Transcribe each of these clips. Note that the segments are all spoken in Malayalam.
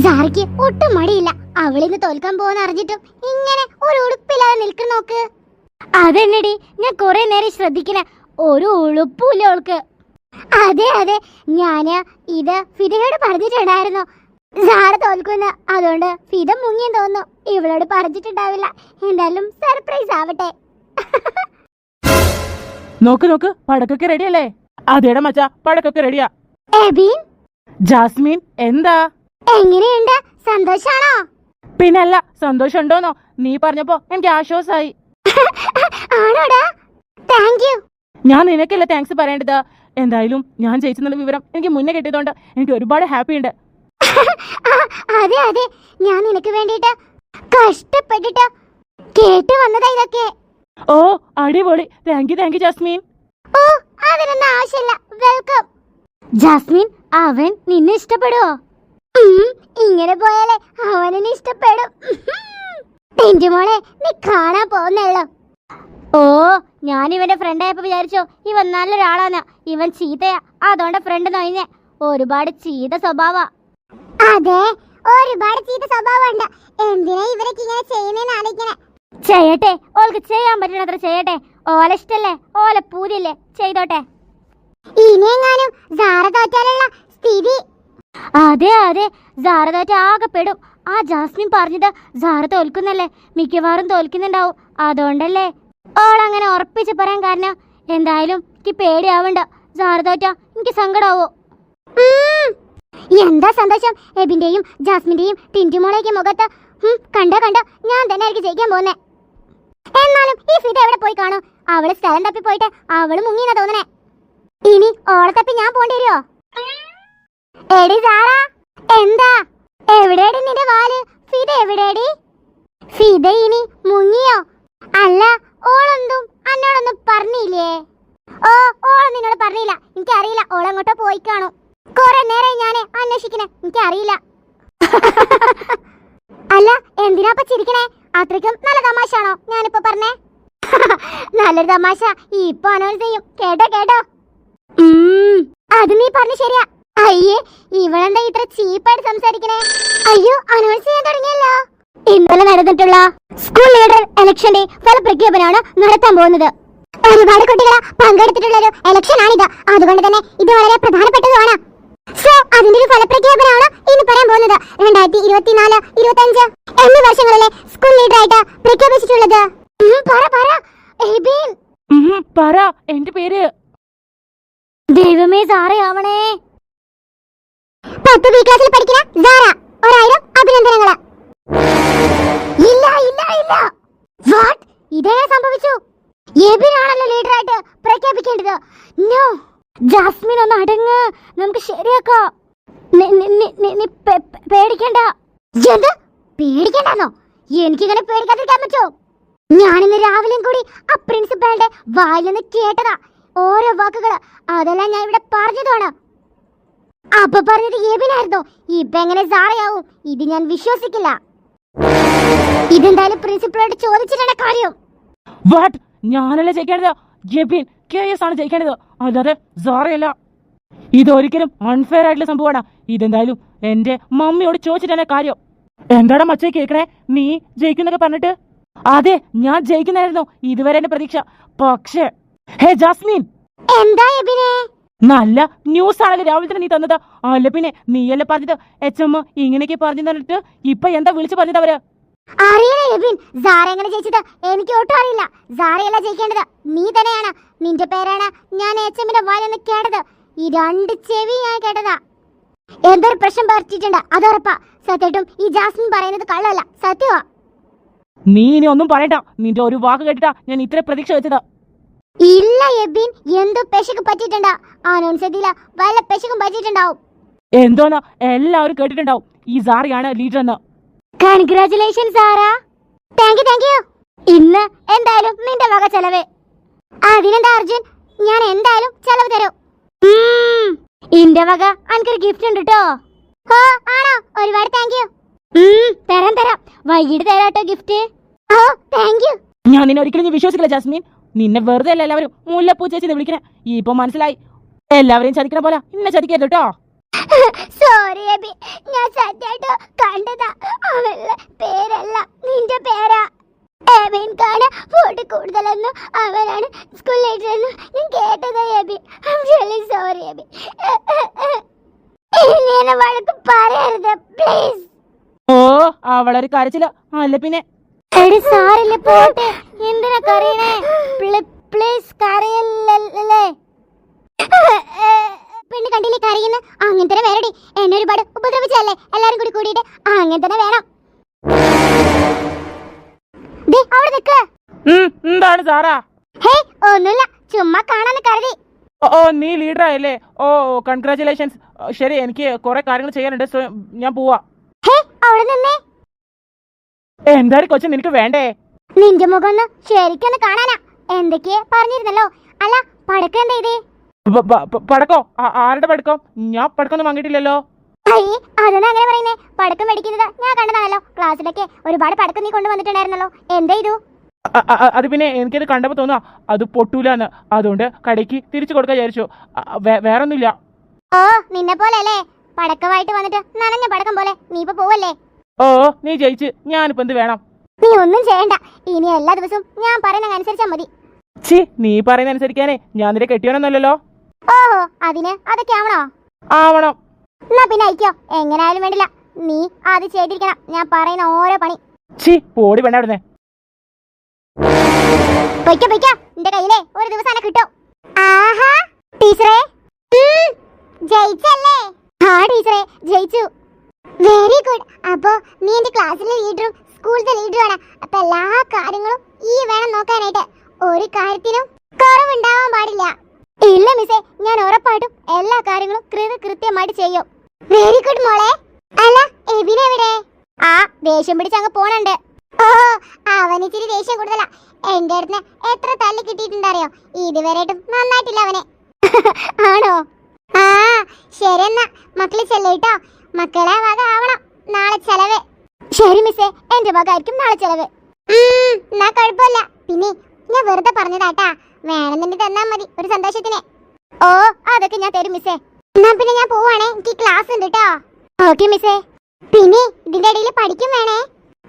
സാറയ്ക്ക് ഒട്ടും മടിയില്ല. അവളിന്ന് തോൽക്കാൻ പോകുന്ന അറിഞ്ഞിട്ടും ഇങ്ങനെ ഒരു ഉടുപ്പില്ലാതെ നിൽക്കുന്ന നോക്ക്. അതെന്നടി, ഞാൻ കുറെ നേരം ശ്രദ്ധിക്കണ, ഒരു ഉളുപ്പില്ല അവൾക്ക്. അതെ അതെ, ഞാന് ഇത് ഫിദയോട് പറഞ്ഞിട്ടുണ്ടായിരുന്നു സാറ് തോൽക്കുന്ന. അതുകൊണ്ട് ഫിദ മുങ്ങിയെന്ന് തോന്നുന്നു. ഇവളോട് പറഞ്ഞിട്ടുണ്ടാവില്ല. എന്തായാലും സർപ്രൈസ് ആവട്ടെ. നോക്ക് നോക്ക്, പടക്കൊക്കെ റെഡിയല്ലേ? അതേടാ മച്ചാ, പടക്കൊക്കെ റെഡിയാ. എബിൻ, ജാസ്മിൻ, എന്താ എങ്ങനെയുണ്ട്? സന്തോഷാണോ? പിന്നല്ല, സന്തോഷം ഉണ്ടോന്നോ? നീ പറഞ്ഞപ്പോ എനിക്ക് ആശ്വാസമായി. ആണോടാ? Thank you. ഞാൻ നിനക്കല്ല താങ്ക്സ് പറയേണ്ടത്. എന്തായാലും ഞാൻ ജയിച്ചെന്നുള്ള വിവരം എനിക്ക് മുന്നേ കിട്ടിയതുകൊണ്ട് എനിക്ക് ഒരുപാട് ഹാപ്പി ഉണ്ട്. അതെ അതെ, ഞാൻ നിനക്ക് വേണ്ടിട്ട് കഷ്ടപ്പെട്ടിട്ട് കേട്ട് വന്നതാ ഇതൊക്കെ. ഓ അടിപൊളി, താങ്ക് യു ജാസ്മിൻ. ഓ, അതിനൊന്നും ആവശ്യമില്ല. വെൽക്കം. ജാസ്മിൻ, അവൻ നിന്നെ ഇഷ്ടപ്പെടുവോ? ഇങ്ങനെ പോയാലേ അവനെന്നെ ഇഷ്ടപ്പെടും. എന്റെ മോളെ, നീ കാണാൻ പോകുന്നല്ലോ. ഓ, ഞാൻ ഇവന്റെ ഫ്രണ്ടായപ്പോ വിചാരിച്ചോ ഇവൻ നല്ലൊരാളാണ്. ഇവൻ ചീത്തയാ, അതുകൊണ്ട് ഫ്രണ്ട് നൊയിഞ്ഞേ. ഒരുപാട് ചീത്ത സ്വഭാവ. അതെ, ഒരുപാട് ചീത്ത സ്വഭാവമുണ്ട്. എന്തിനാ ഇവരൊക്കെ ഇങ്ങനെ ചെയ്യുന്നതെന്ന് ആലോചിക്കണേ. ചെയ്യട്ടെ, ഓൾക്ക് ചെയ്യാൻ പറ്റണത്ര ചെയ്യട്ടെ. ഓല ഇഷ്ടല്ലേ, ഓല പൂതിയല്ലേ, ചെയ്തോട്ടെ. ഇനിയെങ്ങാനും സാറ തോറ്റാലുള്ള സ്ഥിതി. അതെ അതെ, സാറ തോറ്റ ആകെ പെടും. ആ ജാസ്മിൻ പറഞ്ഞത് സാറ തോൽക്കുന്നല്ലേ, മിക്കവാറും തോൽക്കുന്നുണ്ടാവും. അതുകൊണ്ടല്ലേ ഓളങ്ങനെ ഉറപ്പിച്ച് പറയാൻ കാരണം. എന്തായാലും എനിക്ക് പേടിയാവണ്ട. സാറ തോറ്റ എനിക്ക് സങ്കടാവോ? എന്താ സന്തോഷം എബിന്റെയും ജാസ്മിന്റെയും ടിന്റുമോളേക്ക് മുഖത്ത്. കണ്ടോ ഞാൻ തന്നെ ആയിരിക്കും ജയിക്കാൻ പോകുന്നേ. എന്നാലും ഈ ഫിദ എവിടെ പോയി കാണും? അവള് സ്ഥലം തപ്പി പോയിട്ട് അവള് മുങ്ങിയെന്നാ തോന്നണേ. ഇനി ഓളെ തപ്പി ഞാൻ പോണ്ടി വരുമോ? എടി സാറ, എന്താ? എവിടെയാടി നിന്റെ വാല്? ഫിദ എവിടെയാടി? ഫിദ ഇനി മുങ്ങിയോ? അല്ല, ഓളൊന്നും എന്നോടൊന്നും പറഞ്ഞില്ലേ? ഓ, ഓള് നിന്നോട് പറഞ്ഞില്ല. എനിക്കറിയില്ല, ഓളങ്ങോട്ടോ പോയി കാണും. കുറെ നേരം ഞാൻ അന്വേഷിക്കണേ, എനിക്കറിയില്ല. അല്ല, എന്തിനാ ചിരിക്കണേ? അത്രയ്ക്കും നല്ല തമാശ ആണോ ഞാനിപ്പോ പറഞ്ഞേ? നല്ലൊരു തമാശ ഇപ്പൊ അനൗൺസ് ചെയ്യും. കേട്ടോ? അത് നീ പറഞ്ഞു ശരിയാ. അയ്യേ, ഇവളെന്താ ഇത്ര ചീപ്പായിട്ട് സംസാരിക്കണേ? അയ്യോ, അനൗൺസ് ചെയ്യാൻ തുടങ്ങിയല്ലോ. ഇന്നലെ നടന്നിട്ടുള്ള സ്കൂൾ ലീഡർ ഇലക്ഷന്റെ ഫലപ്രഖ്യാപനമാണ് നടത്താൻ പോകുന്നത്. ഒരുപാട് കുട്ടികൾ പങ്കെടുത്തിട്ടുള്ള ഒരു ഇലക്ഷൻ ആണിത്. അതുകൊണ്ട് തന്നെ ഇത് വളരെ പ്രധാനപ്പെട്ടതുമാണ്. സോ അതിന്റെ ഒരു ഫലപ്രഖ്യാപനമാണ് ഇന്ന് പറയാൻ പോകുന്നത്. 2024-25 എന്നീ വർഷങ്ങളിലെ സ്കൂൾ ലീഡറായിട്ട് പ്രഖ്യാപിച്ചിട്ടുള്ളത്. പറ, എന്റെ പേര്. ദൈവമേ, സാറയാവണേ. 10 ക്ലാസ്സിൽ പഠിക്കുന്ന സാറ. 1000 അഭിനന്ദനങ്ങള്. ഇല്ല, വാട്ട്? ഇതെങ്ങനെ സംഭവിച്ചു? എബിനാണല്ലോ ലീഡറായിട്ട് പ്രഖ്യാപിക്കേണ്ടത്. നോ, ജാസ്മിൻ ഒന്ന് അടങ്ങ്, നമുക്ക് ശരിയാക്കാം. പേടിക്കണ്ട. എന്ത് പേടിക്കണ്ടെന്നോ? എനിക്കിങ്ങനെ പേടിക്കാതിരിക്കാൻ പറ്റോ? ഞാനിന്ന് രാവിലെയും കൂടി ആ പ്രിൻസിപ്പാളുടെ വായിൽ നിന്ന് കേട്ടതാ ഓരോ വാക്കുകള്. അതെല്ലാം ഞാൻ ഇവിടെ പറഞ്ഞതാണ്. അപ്പൊ പറഞ്ഞത് എബിനായിരുന്നു. ഇപ്പൊ എങ്ങനെ സാറയാവും? ഇത് ഞാൻ വിശ്വസിക്കില്ല. ഇതെന്തായാലും പ്രിൻസിപ്പളോട് ചോദിച്ചിട്ടാണ് കാര്യം. വാട്ട്? ഞാനല്ല ജയിക്കേണ്ടത്, എബിൻ KS ആണ് ജയിക്കേണ്ടത്, അല്ലാതെ സാറയല്ല. ഇതൊരിക്കലും അൺഫെയർ ആയിട്ടുള്ള സംഭവമാണ്. ഇതെന്തായാലും എന്റെ മമ്മിയോട് ചോദിച്ചിട്ടാണ് കാര്യം. എന്താടാ മച്ചേ കേൾക്കണേ? നീ ജയിക്കുന്നൊക്കെ പറഞ്ഞിട്ട്. അതെ, ഞാൻ ജയിക്കുന്നായിരുന്നു ഇതുവരെ എന്റെ പ്രതീക്ഷ. പക്ഷേ ഹേ ജാസ്മിൻ, എന്താ എബിനെ? നല്ല ന്യൂസ് ആണല്ലോ രാവിലെ തന്നെ നീ തന്നത്. അല്ല പിന്നെ നീയല്ലേ പറഞ്ഞത് HM ഇങ്ങനെയൊക്കെ പറഞ്ഞു തന്നിട്ട് ഇപ്പൊ എന്താ വിളിച്ചു പറഞ്ഞത് അവര്? അറിയില്ല എബിൻ, സാറ എങ്ങനെ ജയിച്ചത് എനിക്ക് ഒട്ടും അറിയില്ല. സാറയല്ല ജയിക്കേണ്ടത്, നീ തന്നെയാണ്. നിന്റെ പേരാണ് ഞാൻ HMന്റെ വാലെന്ന് കേട്ടത്. ഈ 2 ചെവി ഞാൻ കേട്ടതാ. എന്തൊരു പ്രശ്നം പറ്റിയിട്ടുണ്ട്, അതുറപ്പാ. സത്യമായിട്ടും ഈ ജാസ്മിൻ പറയുന്നത് കള്ളല്ല, സത്യമാ. നീ ഇനി ഒന്നും പറയണ്ട. നിന്റെ ഒരു വാക്ക് കേട്ടിട്ടാ ഞാൻ ഇത്ര പ്രതീക്ഷ വെച്ചത്. ഇല്ല എബിൻ, എന്തോ പെശക് പറ്റിയിട്ടുണ്ട്. അനൗൺസ് ചെയ്തില്ല, വല്ല പെശകും പറ്റിയിട്ടുണ്ടാവും. എന്തോന്ന് എല്ലാവരും കേട്ടിട്ടുണ്ടാവും ഈ സാറിയാണ് ലീഡർ എന്ന്. കൺഗ്രാറ്റുലേഷൻ സാറാ. Thank you. ഇന്ന് എന്തായാലും നിന്റെ വക ചെലവ്. അതിനെന്താ അർജുൻ, ഞാൻ എന്തായാലും ചെലവ് തരും. ഇന്റെ വക എനിക്കൊരു ഗിഫ്റ്റ് ഉണ്ട് കേട്ടോ. ഓ ആണോ? ഒരുപാട് താങ്ക് യു. തരാം, വൈകിട്ട് തരാട്ടോ ഗിഫ്റ്റ്. Oh thank you. ഞാൻ നിന്നെ ഒരിക്കലും വിശ്വസിക്കില്ല ജാസ്മിൻ. നിന്നെ വെറുതെ അല്ല എല്ലാവരും മുല്ലപ്പൂ ചേച്ചി വിളിക്കണേ. ഇപ്പൊ മനസ്സിലായി, എല്ലാവരെയും ചതിക്കണ പോലെ ഇന്നെ ചതിക്കരുത് കേട്ടോ. സോറി എബി, ഞാൻ സത്യമായിട്ട് ഇങ്ങനെ വഴക്ക് പറയരുത് പ്ലീസ്. ഓ അവളൊരു കരച്ചില്ല. അല്ല പിന്നെ എടി സാറില്ല പോട്ടെ, എന്തിനാ കരയണേ? പ്ലീസ് കരയല്ലേ. പെണ്ണ് കണ്ടില്ലേ കരയുന്ന? അങ്ങനെ തന്നെ വേറെടി. എന്നെ ഒരുപാട് ഉപദ്രവിച്ചല്ലേ എല്ലാരും കൂടി കൂടിയിട്ട്. അങ്ങനെ തന്നെ വേണം. ദേ അവിടെ നിക്ക്. എന്താണ് സാറാ? ഹേ ഒന്നുമില്ല, ചുമ്മാ കാണാന്ന് കരുതി. ഓ നീ ലീഡർ ആയല്ലേ? ഓ കൺഗ്രാറ്റുലേഷൻസ്. ശരി, എനിക്ക് കുറെ കാര്യങ്ങൾ ചെയ്യാനുണ്ട്, സോ ഞാൻ പോവാ. ഹേ അവിടെ നിന്നേ. എന്തായാലും കൊച്ചു നിനക്ക് വേണ്ടേ? നിന്റെ മുഖം ഒന്ന് ശരിക്കൊന്ന് കാണാനാ. എന്തൊക്കെയാ പറഞ്ഞിരുന്നല്ലോ. അല്ല പടക്കം എന്താ ഇത്? പടക്കോ? ആരുടെ പടക്കം? ഞാൻ പടക്കൊന്നും വാങ്ങിയിട്ടില്ലല്ലോ. അയ്യേ അതൊന്നും അങ്ങനെ പറയുന്നേ. പടക്കം മേടിക്കുന്നത് ഞാൻ കണ്ടതാണല്ലോ. ക്ലാസ്സിലൊക്കെ ഒരുപാട് പടക്കം നീ കൊണ്ടുവന്നിട്ടുണ്ടായിരുന്നല്ലോ. എന്താ ഇത്? അത് പിന്നെ എനിക്കത് കണ്ടപ്പോൾ തോന്നുക അത് പൊട്ടൂലെന്ന്. അതുകൊണ്ട് കടയ്ക്ക് തിരിച്ചു കൊടുക്കാൻ വിചാരിച്ചു. വേറൊന്നുമില്ല. ഓ നിന്നെ പോലെ അല്ലേ, പടക്കമായിട്ട് വന്നിട്ട് നനഞ്ഞ പടക്കം പോലെ. നീ ഇപ്പൊ പോവല്ലേ? ഓ നീ ജയിച്ച് ഞാനിപ്പോ എന്ത് വേണം? നീ ഒന്നും ചെയ്യണ്ട. ഇനി എല്ലാ ദിവസവും ഞാൻ പറയുന്ന അനുസരിച്ചാ മതി. ചി നീ പറയുന്ന അനുസരിക്കാനേ ഞാൻ നിന്റെ കെട്ടിയോനൊന്നുമല്ലല്ലോ. ഓഹോ അതിന് അതൊക്കെ ആവണോ? ആവണം. എന്നാ പിന്നെ അയക്കോ, എങ്ങനെയായാലും വേണ്ടില്ല. നീ അത് ചെയ്തിരിക്കണം, ഞാൻ പറയുന്ന ഓരോ പണി. ചി പോടി വേണ്ടായിരുന്നേ. പൊയ്ക്കോ പൊയ്ക്കോ, നിന്റെ കയ്യിലേ ഒരു ദിവസം എന്നെ കിട്ടും. ആഹാ ടീച്ചറേ, ജയിച്ചല്ലേ? ആ ടീച്ചറേ ജയിച്ചു. Very good. അപ്പോ നീ എന്റെ ക്ലാസ്സിലെ ലീഡറും സ്കൂളിലെ ലീഡറുമാണ്. അപ്പൊ എല്ലാ കാര്യങ്ങളും ഈ വേണം നോക്കാനായിട്ട്. ഒരു കാര്യത്തിനും കുറവുണ്ടാവാൻ പാടില്ല. ഇല്ല മിസ്സേ, ഞാൻ ഉറപ്പായിട്ടും എല്ലാ കാര്യങ്ങളും കൃത്യമായിട്ട് ചെയ്യും. വെരി ഗുഡ് മോളെ. അല്ല എവിടെ? ആ ദേഷ്യം പിടിച്ചങ്ങ് പോണുണ്ട്. ഓ അവനിച്ചിരി ദേഷ്യം കൂടുതലാ. എന്റെ അടുത്ത് എത്ര തല്ല് കിട്ടിയിട്ടുണ്ടറിയോ? ഇതുവരെയായിട്ടും നന്നായിട്ടില്ല അവനെ. ആണോ? ആ ശരിയെന്നാ മക്കള് ചെല്ലേട്ടോ. മക്കളെ വക ആവണം നാളെ ചെലവ്. ശരി മിസ്സേ, എന്റെ വക ആയിരിക്കും നാളെ ചെലവ്. എന്നാ കുഴപ്പമില്ല. പിന്നെ ഞാൻ വെറുതെ പറഞ്ഞതാട്ടാ, വേണമെന്നുണ്ടെങ്കിൽ തന്നാ മതി ഒരു സന്തോഷത്തിന്. ഓ അതൊക്കെ ഞാൻ തരും മിസ്സേ. എന്നാ പിന്നെ ഞാൻ പോവാണേ, എനിക്ക് ക്ലാസ് ഉണ്ട് കേട്ടോ. ഓക്കെ മിസ്സേ. പിന്നെ ഇതിന്റെ ഇടയിൽ പഠിക്കും വേണേ.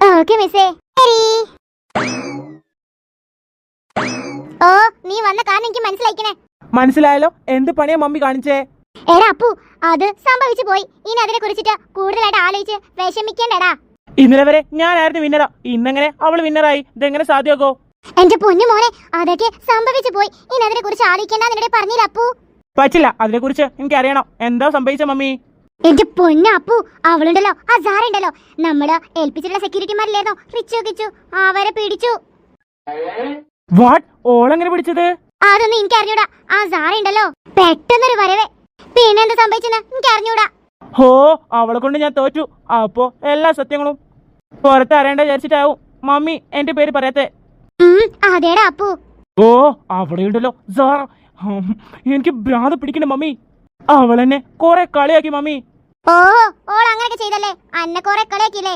ഓക്കെ മിസ്സേ. ശരി. ഓ നീ വന്ന കാരണം എനിക്ക് മനസ്സിലായിക്കണേ. മനസ്സിലായല്ലോ. എന്ത് പണിയാ മമ്മി കാണിച്ചേ? എടാ അപ്പു, അത് സംഭവിച്ചു പോയി. ഇനി അതിനെ കുറിച്ചിട്ട് കൂടുതലായിട്ട് ആലോചിച്ച് വിഷമിക്കേണ്ടടാ. ഇന്നലെ വരെ ഞാനായിരുന്നു വിന്നറാ, ഇന്നെങ്ങനെ അവള് വിന്നറായി? ഇതെങ്ങനെ സാധ്യമാകോ? എന്റെ പൊന്നു മോനെ, അതൊക്കെ സംഭവിച്ചു പോയി. ഇനി അതിനെ കുറിച്ച് ആലോചിക്കേണ്ട നിന്നോട് പറഞ്ഞില്ല അപ്പു. പറ്റില്ല, അതിനെ കുറിച്ച് എനിക്ക് അറിയണം. എന്താ സംഭവിച്ച മമ്മി? എന്റെ പൊന്നു അപ്പു, അവളുണ്ടല്ലോ, ആ സാറുണ്ടല്ലോ, നമ്മള് ഏൽപ്പിച്ചിട്ടുള്ള സെക്യൂരിറ്റിമാരില്ലായിരുന്നോ റിച്ചു കിച്ചു, അവരെ പിടിച്ചു. വാട്ട്? ഓളെങ്ങനെ പിടിച്ചത്? അതൊന്നും എനിക്ക് അറിഞ്ഞൂടാ. ആ സാറുണ്ടല്ലോ പെട്ടെന്നൊരു വരവേ. പിന്നെ എന്താ സംഭവിച്ചെന്ന് എനിക്ക് അറിഞ്ഞൂടാ. ഹോ അവളെ കൊണ്ട് ഞാൻ തോറ്റു. അപ്പോ എല്ലാ സത്യങ്ങളും പുറത്ത് അറിയേണ്ട വിചാരിച്ചിട്ടാവും മമ്മി എന്റെ പേര് പറയാത്തെ. അതേടാ അപ്പു. ഓ അവിടെയുണ്ടല്ലോ സാർ. എനിക്ക് ഭ്രാന്ത് പിടിക്കണ മമ്മി. അവളെന്നെ കൊറേ കളിയാക്കി മമ്മി. ഓ ഓൾ അങ്ങനെയൊക്കെ ചെയ്തല്ലേ, അന്നെ കൊറേ കളിയാക്കിയില്ലേ?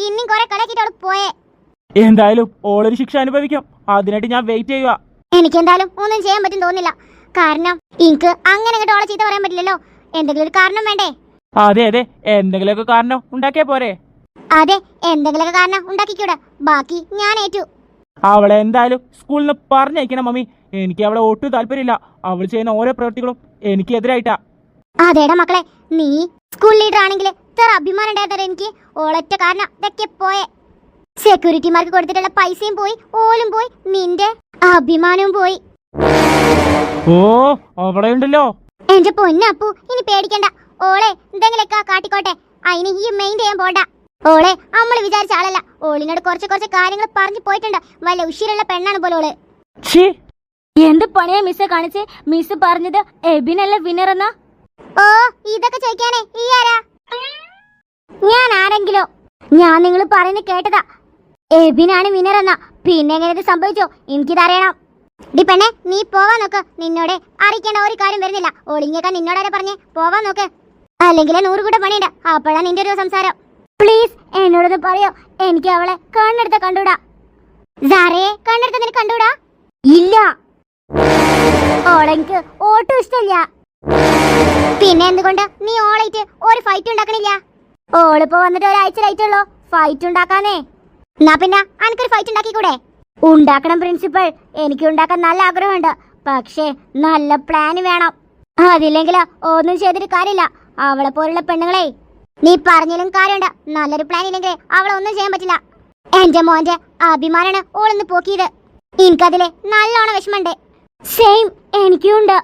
ഇന്നും കൊറേ കളിയാക്കിട്ട് അവള് പോയേ. എന്തായാലും ഓളൊരു ശിക്ഷ അനുഭവിക്കും. അതിനായിട്ട് ഞാൻ വെയിറ്റ് ചെയ്യുക. എനിക്കെന്തായാലും ഒന്നും ചെയ്യാൻ പറ്റും തോന്നില്ല. കാരണം എനിക്ക് അങ്ങനെ അങ്ങോട്ട് ഓളെ ചീത്ത പറയാൻ പറ്റില്ലല്ലോ. എന്തെങ്കിലും ഒരു കാരണം വേണ്ടേ? അതെ അതെ, എന്തെങ്കിലുമൊക്കെ കാരണം ഉണ്ടാക്കിയാ പോരെ? അതെ, എന്തെങ്കിലുമൊക്കെ കാരണം ഉണ്ടാക്കിക്കൂടെ. ബാക്കി ഞാൻ ഏറ്റു. അവളെ എന്തായാലും സ്കൂളിൽ നിന്ന് പറഞ്ഞയക്കണം മമ്മി. എനിക്ക് അവളെ ഒട്ടും താല്പര്യമില്ല. അവൾ ചെയ്യുന്ന ഓരോ പ്രവൃത്തികളും എനിക്ക് എതിരായിട്ടാ. അതേടാ മക്കളെ, നീ സ്കൂൾ ലീഡർ ആണെങ്കിൽ ഇത്ര അഭിമാനം ഉണ്ടായിരുന്നോ എനിക്ക്? ഓളൊറ്റ കാരണം ഇതൊക്കെ പോയെ. സെക്യൂരിറ്റിമാർക്ക് കൊടുത്തിട്ടുള്ള പൈസയും പോയി, ഓലും പോയി, നിന്റെ അഭിമാനവും പോയി. ഓ അവിടെ ഉണ്ടല്ലോ. എന്റെ പൊന്നപ്പു, ഇനി പേടിക്കണ്ട. ഓളെ എന്തെങ്കിലൊക്കെ കാട്ടിക്കോട്ടെ, അതിന് ഈ മെയിൻ ചെയ്യാൻ പോണ്ട. ഓളെ നമ്മള് വിചാരിച്ച ആളല്ല. ഓളിനോട് കുറച്ച് കാര്യങ്ങൾ പറഞ്ഞു പോയിട്ടുണ്ട്. വല്ല ഉഷിരുള്ള പെണ്ണാണ് പോലെ ഓള്. എന്ത് പണിയാ മിസ്സെ കാണിച്ച്? മിസ് പറഞ്ഞത് എബിനല്ല വിന്നർ എന്നാ? ഓ ഇതൊക്കെ ചോദിക്കാനേ ഈ ആരാ? ഞാൻ ആരെങ്കിലോ? ഞാൻ നിങ്ങൾ പറയുന്നത് കേട്ടതാ, എബിനാണ് വിന്നർ എന്നാ. പിന്നെ എങ്ങനെ ഇത് സംഭവിച്ചോ? എനിക്കിതറിയണം. ഡി പെണ്ണെ, നീ പോവാൻ നോക്ക്. നിന്നോട് അറിയിക്കേണ്ട ഒരു കാര്യം വരുന്നില്ല. ഓളിങ്ങേക്കാൻ നിന്നോടാരെ പറഞ്ഞേ പോവാൻ നോക്ക്, അല്ലെങ്കിൽ 100 കൂടെ പണിയുണ്ട്. അപ്പോഴാ നിന്റെ ഒരു സംസാരം. പ്ലീസ് എന്നോടൊന്ന് പറയോ, എനിക്ക് അവളെ കണ്ണെടുത്ത കണ്ടൂടാ. സാറേ കണ്ണെടുത്ത നിനക്ക് കണ്ടൂടാ? ഇല്ല, ഓളെനിക്ക് ഒട്ടും ഇഷ്ടമില്ല. പിന്നെ എന്തുകൊണ്ട് നീ ഓളായിട്ട് ഒരു ഫൈറ്റ് ഉണ്ടാക്കണില്ല? ഓളിപ്പോ വന്നിട്ട് ഒരാഴ്ചയിലായിട്ടുള്ളൂ ഫൈറ്റ് ഉണ്ടാക്കാനേ. എന്നാ പിന്നെ എനിക്കൊരു ഫൈറ്റ് ഉണ്ടാക്കിക്കൂടെ? ഉണ്ടാക്കണം പ്രിൻസിപ്പൽ, എനിക്ക് ഉണ്ടാക്കാൻ നല്ല ആഗ്രഹമുണ്ട്. പക്ഷേ നല്ല പ്ലാൻ വേണം. അതില്ലെങ്കിൽ ഒന്നും ചെയ്തിട്ട് കാര്യമില്ല. അവളെ പോലുള്ള പെണ്ണുങ്ങളെ നീ പറഞ്ഞാലും കാര്യമുണ്ട്. നല്ലൊരു പ്ലാൻ ഇല്ലെങ്കിൽ അവളെ ഒന്നും ചെയ്യാൻ പറ്റില്ല. എന്റെ മോന്റെ അഭിമാനാണ് ഓളൊന്ന് പോക്കിയത്. എനിക്കതില് നല്ലോണം വിഷമമുണ്ട്. സെയിം എനിക്കും ഉണ്ട്.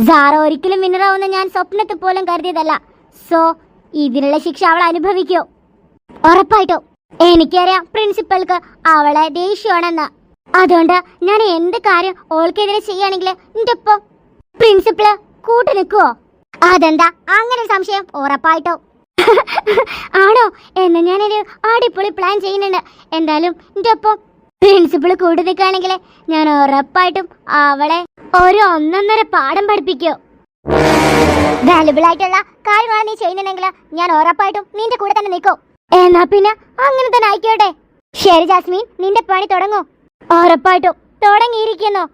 സാറ ഒരിക്കലും വിന്നറാവുന്ന ഞാൻ സ്വപ്നത്തിൽ പോലും കരുതിയതല്ല. സോ ഇതിനുള്ള ശിക്ഷ അവൾ അനുഭവിക്കൂ, ഉറപ്പായിട്ടും. എനിക്കറിയാം പ്രിൻസിപ്പൽക്ക് അവളെ ദേഷ്യമാണെന്ന്. അതുകൊണ്ട് ഞാൻ എന്ത് കാര്യം ഓൾക്കെതിരെ ചെയ്യുകയാണെങ്കിൽ എന്റെ ഒപ്പം പ്രിൻസിപ്പള് കൂട്ടു നിൽക്കുവോ? അതെന്താ അങ്ങനെ ഒരു സംശയം? ഉറപ്പായിട്ടോ. ആണോ? എന്ന് ഞാനൊരു അടിപൊളി പ്ലാൻ ചെയ്യുന്നുണ്ട്. എന്തായാലും എന്റെ ഒപ്പം പ്രിൻസിപ്പള് കൂട്ടു നിൽക്കുകയാണെങ്കിൽ ഞാൻ ഉറപ്പായിട്ടും അവളെ ഒരു ഒന്നൊന്നര പാഠം പഠിപ്പിക്കൂ. വാല്യുബിൾ ആയിട്ടുള്ള കാര്യങ്ങളാണ് നീ ചെയ്യുന്നുണ്ടെങ്കിൽ ഞാൻ ഉറപ്പായിട്ടും നിന്റെ കൂടെ തന്നെ നിൽക്കും. എന്നാ പിന്നെ അങ്ങനെ തന്നെ ആയിക്കോട്ടെ. ശരി ജാസ്മിൻ, നിന്റെ പണി തുടങ്ങൂ. ഉറപ്പായിട്ടും തുടങ്ങിയിരിക്കുന്നു.